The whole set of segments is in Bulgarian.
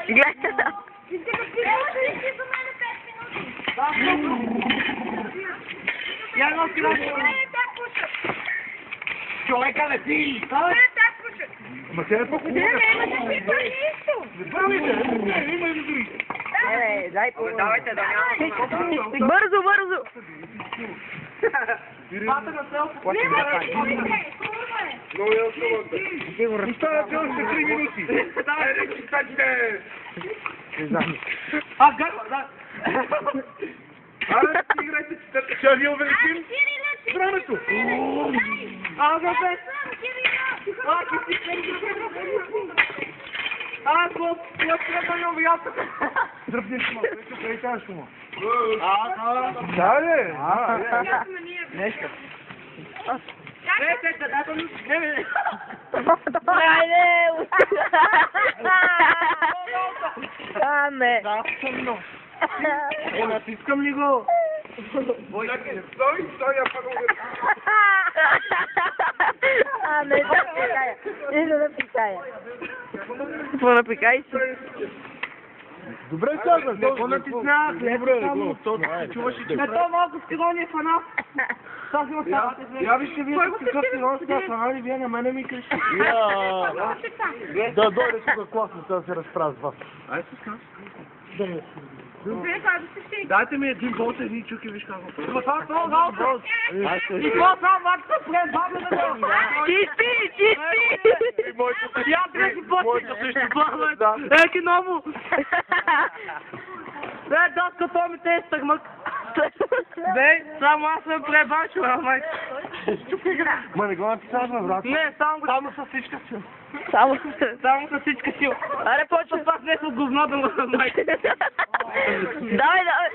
Гледай. Я едно скидам. Човека не ти! Ма тя е по-хубава. Дай по... Давайте, бързо, бързо! Пата на селфо. Сигурно. Оставате още 3 минути. Давай, речи, стачте! Гарба, да. Аре, играйте, ще ви увеличим времето. Бе. Дръпни шума, къде кажеш шума? Да, бе! Нещо. Аме! Натискам ли го? Стой, я първо. Аме, да пикая. Иду да пикая. Какво напикай си? Добре казах, какво натисна? Добре, чуваш и че. То малко стигон е фанал. Я вижте вие какъв стигон сте фанали, вие на мене ми крещите. Да дойде тук класно, да се разправя с вас. Ай се сказ. Дайте ми един болт, един чук и виж как го правя. И какво само вакса пред бабе да го... Чисти, чисти! Я трябва си почти. Еки ново. Доска то ми те стъгмък. Само аз съм пребачила, майка. Ма не го написаш на брат. Не, само с всичка сила. Само с всичка сила. Аре, почва. Това не са говно да му майка. Давай, давай.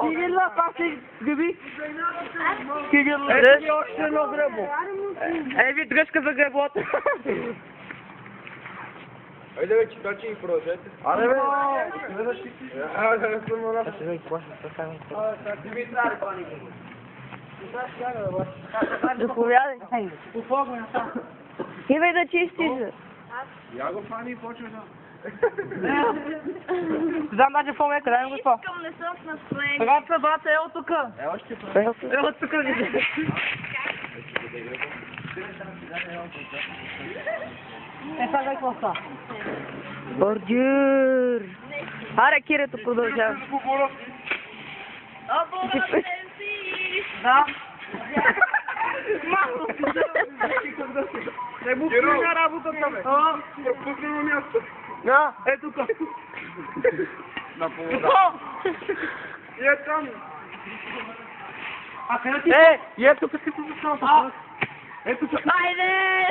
Кигирла, паси гъби. Ето още едно гребло. Ви дръжка за греблото. Айде бе, читачи и продължете. Аре бе, не да щити. Аре, съм на нас. Ще бе, плаща, съвсем. Димитър, пани. Заповядай. Условно я сам. Идвай да чистиш. Я го фани и почва да... Знам даже какво мека, дай ми го това. Искам, не съм в настроение. Раца, брат, ело тука. Ело тука. Сега какво са? Бордюр. Аре, Кирето продължава. Оборотен си! Да. Малко си не му пина работата, бе. Пропусна на място. Да, е тук. На повода. И е там. А къде ти? И е тук си позначава. Ето тук. Айде!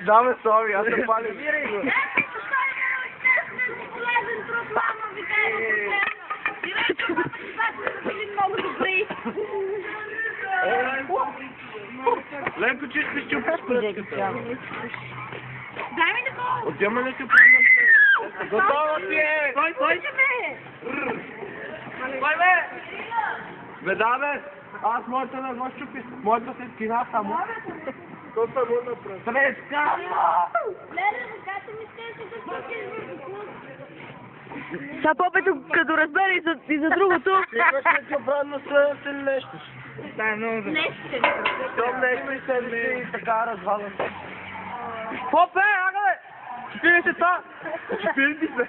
Да, ме слави, аз се паля. Ленко, че ще щупиш пръчката. Дай ми такова! Отиваме да се правим. Готова си е! Кой? Кой бе? Бе, да, бе! Аз моята не го щупи. Моята се скина само. То само направи. Треска! Леле, ръката ми ще да почеш в клуб. Са попето, като разбере и за другото. Викаш ли ти обратно се лещиш? Да, много да. Не ще. Щом нещо и седи и така разваля се. Попе, ага бе! Чупи ли се това? Чупи ли ти се?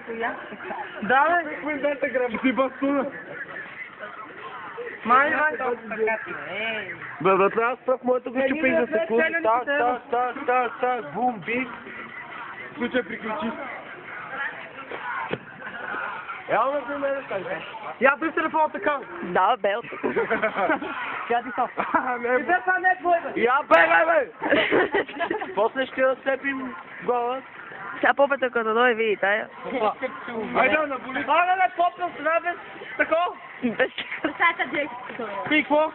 Да, бе! Какви двете греба? Ти бастуна. Май. Бе, аз пък моето го чупи за секунди. Так, бум, бим. Случай приключи. Ело ме при мене, кажа. Я той телефона така. Да, бел. Я ти са. И бе, това не е твой, бе. Я бе! После ще отцепим глава. Сега попето, като дойде, види тая. Айде, наболи. Ага, не, попнал се, да, без такова. Без Косата директор. И какво?